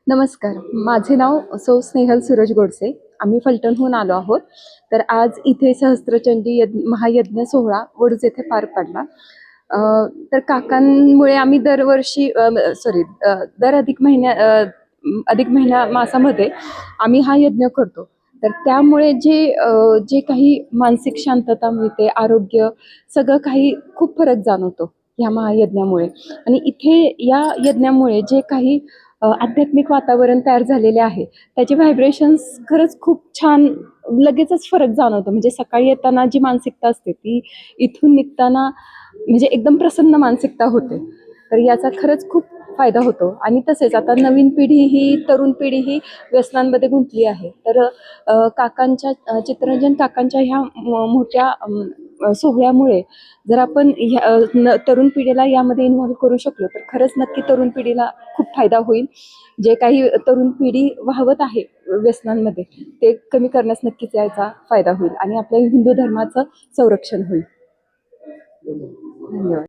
नमस्कार. माझे नाव सौ स्नेहल सूरज गोडसे. आम्ही फलटणहून आलो आहोत. तर आज इथे सहस्त्रचंडी महायज्ञ सोहळा वडूज येथे पार पडला. अ, तर काकांमुळे आम्ही दरवर्षी दर अधिक महिना मासामध्ये आम्ही हा यज्ञ करतो. तर त्यामुळे जे काही मानसिक शांतता मिळते, आरोग्य सगळं काही खूप फरक जाणवतो ह्या महायज्ञामुळे. आणि इथे या यज्ञामुळे जे काही आध्यात्मिक वातावरण तयार झालेले आहे, त्याचे व्हायब्रेशन्स खरंच खूप छान, लगेचच फरक जाणवतो. म्हणजे सकाळी येताना जी मानसिकता असते ती इथून निघताना म्हणजे एकदम प्रसन्न मानसिकता होते. तर याचा खरंच खूप फायदा होतो. आणि तसेच आता नवीन पिढी ही, तरुण पिढी ही व्यसनांमध्ये गुंतली आहे. तर चित्तरंजन काकांच्या ह्या मोठ्या सोहळ्यामुळे जर आपण तरुण पिढीला यामध्ये इन्व्हॉल्व करू शकलो तर खरंच नक्की तरुण पिढीला खूप फायदा होईल. जे काही तरुण पिढी वाहवत आहे व्यसनांमध्ये, ते कमी करण्यास नक्कीच याचा फायदा होईल आणि आपल्या हिंदू धर्माचं संरक्षण होईल. धन्यवाद.